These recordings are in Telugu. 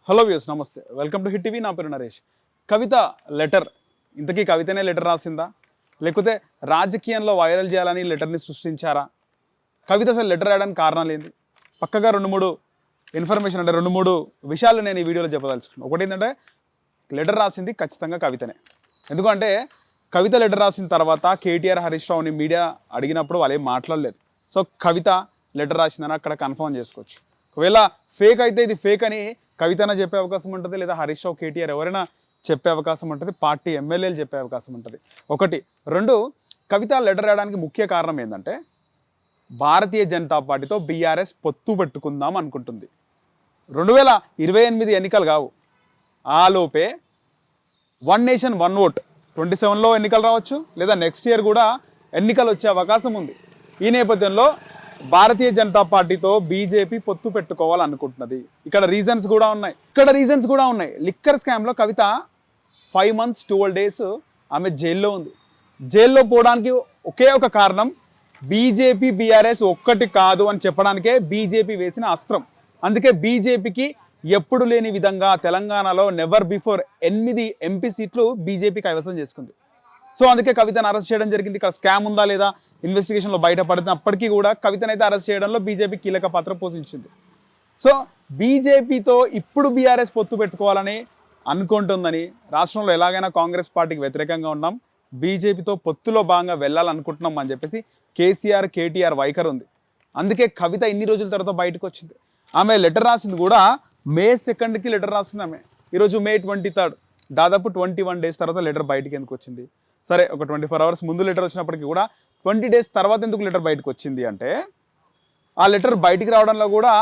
హలో వ్యూస్ నమస్తే, వెల్కమ్ టు హిట్ టీవీ. నా పేరు నరేష్. కవిత లెటర్, ఇంతకీ కవితనే లెటర్ రాసిందా, లేకపోతే రాజకీయంలో వైరల్ చేయాలని లెటర్ని సృష్టించారా? కవిత అసలు లెటర్ రాయడానికి కారణాలు ఏంటి? పక్కగా రెండు మూడు విషయాలు నేను ఈ వీడియోలో చెప్పదలుచుకున్నాను. ఒకటి ఏంటంటే, లెటర్ రాసింది ఖచ్చితంగా కవితనే. ఎందుకంటే కవిత లెటర్ రాసిన తర్వాత కేటీఆర్ హరీష్ రావుని మీడియా అడిగినప్పుడు వాళ్ళు ఏం మాట్లాడలేదు. సో కవిత లెటర్ రాసిందని అక్కడ కన్ఫర్మ్ చేసుకోవచ్చు. ఒకవేళ ఫేక్ అయితే ఇది ఫేక్ అని కవితన చెప్పే అవకాశం ఉంటుంది, లేదా హరీష్ రావు కేటీఆర్ ఎవరైనా చెప్పే అవకాశం ఉంటుంది, పార్టీ ఎమ్మెల్యేలు చెప్పే అవకాశం ఉంటుంది. ఒకటి. రెండు, కవిత లెటర్ రాయడానికి ముఖ్య కారణం ఏంటంటే, భారతీయ జనతా పార్టీతో బీఆర్ఎస్ పొత్తు పెట్టుకుందాం అనుకుంటుంది. 2028 ఎన్నికలు కావు, ఆలోపే వన్ నేషన్ వన్ ఓట్ 27లో ఎన్నికలు రావచ్చు, లేదా నెక్స్ట్ ఇయర్ కూడా ఎన్నికలు వచ్చే అవకాశం ఉంది. ఈ నేపథ్యంలో భారతీయ జనతా పార్టీతో బీజేపీ పొత్తు పెట్టుకోవాలనుకుంటున్నది. ఇక్కడ రీజన్స్ కూడా ఉన్నాయి. లిక్కర్ స్కామ్లో కవిత 5 months 12 days ఆమె జైల్లో ఉంది. జైల్లో పోవడానికి ఒకే ఒక కారణం, బీజేపీ బీఆర్ఎస్ ఒక్కటి కాదు అని చెప్పడానికే బీజేపీ వేసిన అస్త్రం. అందుకే బీజేపీకి ఎప్పుడు లేని విధంగా తెలంగాణలో నెవర్ బిఫోర్ 8 ఎంపీ సీట్లు బీజేపీ కైవసం చేసుకుంది. సో అందుకే కవితను అరెస్ట్ చేయడం జరిగింది. ఇక్కడ స్కామ్ ఉందా లేదా ఇన్వెస్టిగేషన్లో బయటపడినప్పటికీ కూడా కవితనైతే అరెస్ట్ చేయడంలో బీజేపీ కీలక పాత్ర పోషించింది. సో బీజేపీతో ఇప్పుడు బీఆర్ఎస్ పొత్తు పెట్టుకోవాలని అనుకుంటుందని, రాష్ట్రంలో ఎలాగైనా కాంగ్రెస్ పార్టీకి వ్యతిరేకంగా ఉన్నాం, బీజేపీతో పొత్తులో భాగంగా వెళ్ళాలనుకుంటున్నాం అని చెప్పేసి కేటీఆర్ వైఖరి ఉంది. అందుకే కవిత ఇన్ని రోజుల తర్వాత బయటకు వచ్చింది. ఆమె లెటర్ రాసింది కూడా May 2కి లెటర్ రాసింది ఆమె. ఈరోజు May 23, దాదాపు 21 days తర్వాత లెటర్ బయటకు ఎందుకు వచ్చింది? సరే, ఒక 24 hours ముందు లెటర్ వచ్చినప్పటికీ కూడా 20 days తర్వాత ఎందుకు లెటర్ బయటకు వచ్చింది అంటే, ఆ లెటర్ బయటికి రావడంలో కూడా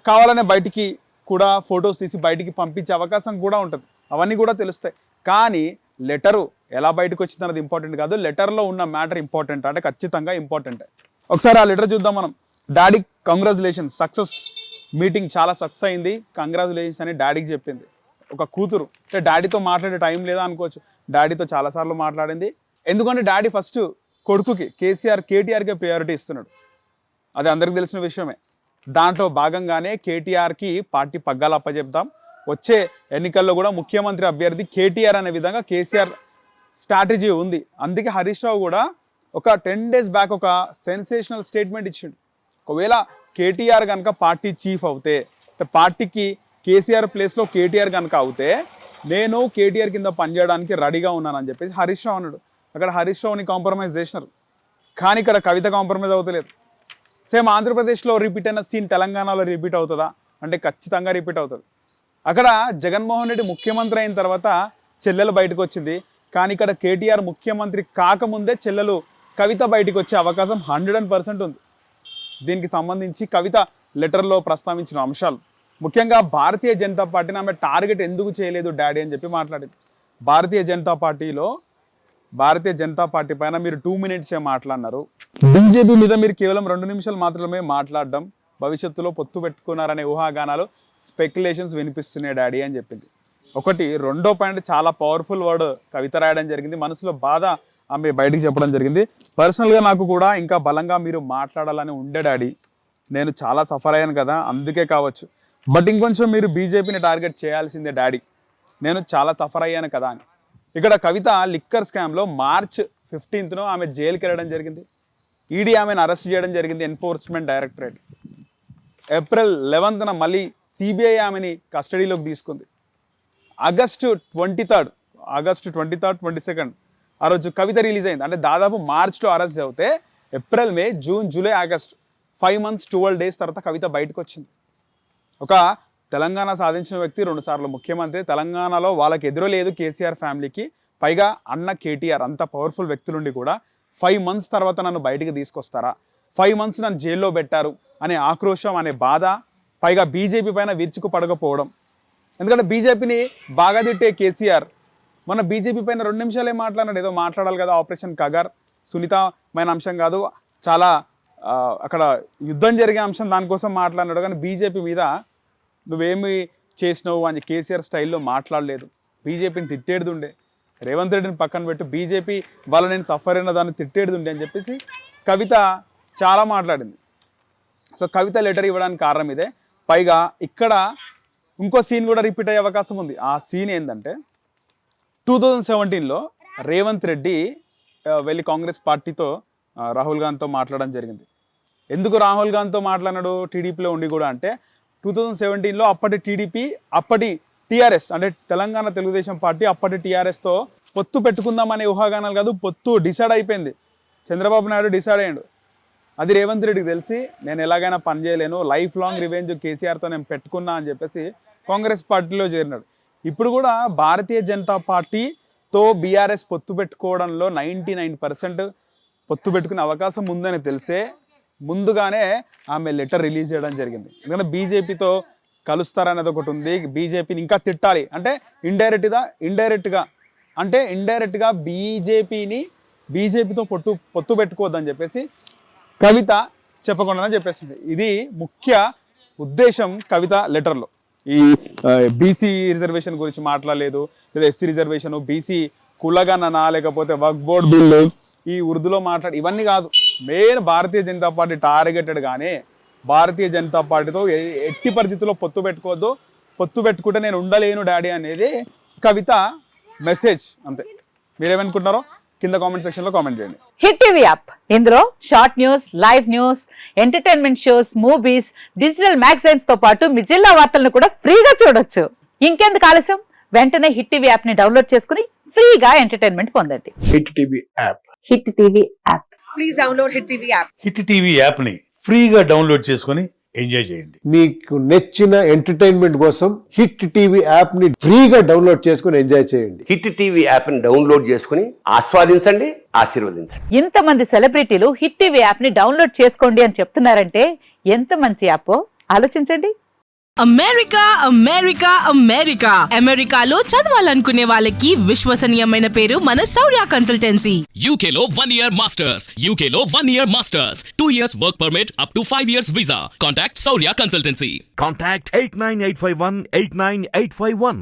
కావాలనే బయటికి కూడా ఫొటోస్ తీసి బయటికి పంపించే అవకాశం కూడా ఉంటుంది. అవన్నీ కూడా తెలుస్తాయి. కానీ లెటరు ఎలా బయటకు వచ్చింది అన్నది ఇంపార్టెంట్ కాదు, లెటర్లో ఉన్న మ్యాటర్ ఇంపార్టెంట్. అంటే ఖచ్చితంగా ఇంపార్టెంటే. ఒకసారి ఆ లెటర్ చూద్దాం మనం. డాడీ కంగ్రాచులేషన్స్, సక్సెస్ మీటింగ్ చాలా సక్సెస్ అయింది, కంగ్రాచులేషన్స్ అని డాడీకి చెప్పింది. ఒక కూతురు అంటే డాడీతో మాట్లాడే టైం లేదా అనుకోవచ్చు, డాడీతో చాలాసార్లు మాట్లాడింది. ఎందుకంటే డాడీ ఫస్ట్ కొడుకుకి కేటీఆర్కే ప్రయారిటీ ఇస్తున్నాడు, అది అందరికీ తెలిసిన విషయమే. దాంట్లో భాగంగానే కేటీఆర్కి పార్టీ పగ్గాలు అప్పచెప్దాం, వచ్చే ఎన్నికల్లో కూడా ముఖ్యమంత్రి అభ్యర్థి కేటీఆర్ అనే విధంగా కేసీఆర్ స్ట్రాటజీ ఉంది. అందుకే హరీష్ రావు కూడా ఒక 10 days బ్యాక్ ఒక సెన్సేషనల్ స్టేట్మెంట్ ఇచ్చిండు. ఒకవేళ కేటీఆర్ కనుక పార్టీ చీఫ్ అవుతే, పార్టీకి కేసీఆర్ ప్లేస్లో కేటీఆర్ కనుక అవుతే, నేను కేటీఆర్ కింద పనిచేయడానికి రెడీగా ఉన్నానని చెప్పేసి హరీష్ రావు అన్నాడు. అక్కడ హరీష్ రావుని కాంప్రమైజ్ చేసినారు, కానీ ఇక్కడ కవిత కాంప్రమైజ్ అవుతలేదు. సేమ్ ఆంధ్రప్రదేశ్లో రిపీట్ అయిన సీన్ తెలంగాణలో రిపీట్ అవుతుందా అంటే ఖచ్చితంగా రిపీట్ అవుతుంది. అక్కడ జగన్మోహన్ రెడ్డి ముఖ్యమంత్రి అయిన తర్వాత చెల్లెలు బయటకు వచ్చింది, కానీ ఇక్కడ కేటీఆర్ ముఖ్యమంత్రి కాకముందే చెల్లెలు కవిత బయటకు వచ్చే అవకాశం 100% ఉంది. దీనికి సంబంధించి కవిత లెటర్లో ప్రస్తావించిన అంశాలు, ముఖ్యంగా భారతీయ జనతా పార్టీని ఆమె టార్గెట్ ఎందుకు చేయలేదు డాడీ అని చెప్పి మాట్లాడింది. భారతీయ జనతా పార్టీ పైన మీరు 2 minutes మాట్లాడినారు, బీజేపీ మీద మీరు కేవలం 2 నిమిషాలు మాత్రమే మాట్లాడడం, భవిష్యత్తులో పొత్తు పెట్టుకున్నారనే ఊహాగానాలు, స్పెక్యులేషన్స్ వినిపిస్తున్నాయి డాడీ అని చెప్పింది. ఒకటి. రెండో పాయింట్ చాలా పవర్ఫుల్ వర్డ్ కవిత రాయడం జరిగింది, మనసులో బాధ ఆమె బయటికి చెప్పడం జరిగింది. పర్సనల్గా నాకు కూడా ఇంకా బలంగా మీరు మాట్లాడాలని ఉండే డాడీ, నేను చాలా సఫర్ అయ్యాను కదా, అందుకే కావచ్చు, బట్ ఇంకొంచెం మీరు బీజేపీని టార్గెట్ చేయాల్సిందే డాడీ, నేను చాలా సఫర్ అయ్యాను కదా అని. ఇక్కడ కవిత లిక్కర్ స్కామ్లో March 15th ఆమె జైలుకి వెళ్ళడం జరిగింది. ఈడీ ఆమెను అరెస్ట్ చేయడం జరిగింది, ఎన్ఫోర్స్మెంట్ డైరెక్టరేట్. April 11th మళ్ళీ సిబిఐ ఆమెని కస్టడీలోకి తీసుకుంది. August 23rd, 22nd ఆ రోజు కవిత రిలీజ్ అయింది. అంటే దాదాపు మార్చ్లో అరెస్ట్ అవుతే April, May, June, July, August 5 months 12 days తర్వాత కవిత బయటకు వచ్చింది. ఒక తెలంగాణ సాధించిన వ్యక్తి, 2 సార్లు ముఖ్యమంత్రి, తెలంగాణలో వాళ్ళకి ఎదురు లేదు కేసీఆర్ ఫ్యామిలీకి, పైగా అన్న కేటీఆర్, అంత పవర్ఫుల్ వ్యక్తులుండి కూడా 5 months తర్వాత నన్ను బయటికి తీసుకొస్తారా, 5 months నన్ను జైల్లో పెట్టారు అనే ఆక్రోశం, అనే బాధ, పైగా బీజేపీ పైన విరుచుకు పడకపోవడం. ఎందుకంటే బీజేపీని బాగా తిట్టే కేసీఆర్ మన బీజేపీ పైన 2 నిమిషాలే మాట్లాడినాడు. ఏదో మాట్లాడాలి కదా, ఆపరేషన్ కగర్ సునీతమైన అంశం కాదు, చాలా అక్కడ యుద్ధం జరిగే అంశం, దానికోసం మాట్లాడినాడు. కానీ బీజేపీ మీద నువ్వేమి చేసినావు అని కేసీఆర్ స్టైల్లో మాట్లాడలేదు. బీజేపీని తిట్టేది ఉండే, రేవంత్ రెడ్డిని పక్కన పెట్టు, బీజేపీ వాళ్ళ నేను సఫర్ అయిన దాన్ని తిట్టేది ఉండే అని చెప్పేసి కవిత చాలా మాట్లాడింది. సో కవిత లెటర్ ఇవ్వడానికి కారణం ఇదే. పైగా ఇక్కడ ఇంకో సీన్ కూడా రిపీట్ అయ్యే అవకాశం ఉంది. ఆ సీన్ ఏంటంటే 2017లో రేవంత్ రెడ్డి వెళ్ళి కాంగ్రెస్ పార్టీతో రాహుల్ గాంధీతో మాట్లాడడం జరిగింది. ఎందుకు రాహుల్ గాంధీతో మాట్లాడినాడు టీడీపీలో ఉండి కూడా అంటే 2017లో అప్పటి టీడీపీ అప్పటి టీఆర్ఎస్ అంటే తెలంగాణ తెలుగుదేశం పార్టీ అప్పటి టీఆర్ఎస్తో పొత్తు పెట్టుకుందామనే ఊహాగానాలు కాదు, పొత్తు డిసైడ్ అయిపోయింది. చంద్రబాబు నాయుడు డిసైడ్ అయ్యాడు. అది రేవంత్ రెడ్డికి తెలిసి నేను ఎలాగైనా పని చేయలేను, లైఫ్ లాంగ్ రివెంజ్ కేసీఆర్తో నేను పెట్టుకున్నా అని చెప్పేసి కాంగ్రెస్ పార్టీలో చేరినాడు. ఇప్పుడు కూడా భారతీయ జనతా పార్టీతో బీఆర్ఎస్ పొత్తు పెట్టుకోవడంలో 99% పొత్తు పెట్టుకునే అవకాశం ఉందని తెలిసే ముందుగానే ఆమె లెటర్ రిలీజ్ చేయడం జరిగింది. ఎందుకంటే బీజేపీతో కలుస్తారనేది ఒకటి ఉంది, బీజేపీని ఇంకా తిట్టాలి అంటే ఇండైరెక్ట్గా బీజేపీతో పొత్తు పెట్టుకోవద్దని చెప్పేసి కవిత చెప్పకుండానే చెప్పేసింది. ఇది ముఖ్య ఉద్దేశం కవిత లెటర్లో. ఈ బీసీ రిజర్వేషన్ గురించి మాట్లాడలేదు, లేదా ఎస్సీ రిజర్వేషన్, బీసీ కులగణన, లేకపోతే వక్ఫ్ బోర్డ్ బిల్లు, ఈ ఉర్దూలో ఇవన్నీ కాదు. మెయిన్ భారతీయ జనతా పార్టీ టార్గెటెడ్గానే భారతీయ జనతా పార్టీతో ఎట్టి పరిస్థితుల్లో పొత్తు పెట్టుకోవద్దు, పొత్తు పెట్టుకుంటే నేను ఉండలేను డాడీ అనేది కవిత మెసేజ్. అంతే. మీరేమనుకుంటున్నారో కింద కామెంట్ సెక్షన్లో కామెంట్ చేయండి. హిట్ టీవీ యాప్, ఇందులో short news, live news, entertainment shows, movies, digital magazines తో పాటు మీ జిల్లా వార్తలను కూడా ఫ్రీగా చూడొచ్చు. ఇంకెందుకు ఆలస్యం, వెంటనే హిట్ టీవీ యాప్ ని డౌన్లోడ్ చేసుకుని ఫ్రీగా ఎంటర్టైన్మెంట్ పొందండి. Hit TV app. Hit TV app. Please download hit TV app. Hit TV app ని ఫ్రీగా డౌన్లోడ్ చేసుకొని ఎంజాయ్ చేయండి. మీకు నచ్చిన ఎంటర్టైన్మెంట్ కోసం హిట్ టీవీ యాప్ ని ఫ్రీగా డౌన్లోడ్ చేసుకొని ఎంజాయ్ చేయండి. హిట్ టీవీ యాప్ ని డౌన్లోడ్ చేసుకుని ఆస్వాదించండి, ఆశీర్వదించండి. ఇంతమంది సెలబ్రిటీలు హిట్ టీవీ యాప్ ని డౌన్లోడ్ చేసుకోండి అని చెప్తున్నారంటే ఎంత మంచి యాప్ ఆలోచించండి. అమెరికా అమెరికా అమెరికా అమెరికాలో చదవాలనుకునే వాళ్ళకి విశ్వసనీయమైన పేరు మన శౌర్య కన్సల్టెన్సీ. UK లో 1 year masters, UK లో 1 year masters, 2 years work permit up to 5 years visa. Contact Saurya Consultancy. Contact 89851 89851.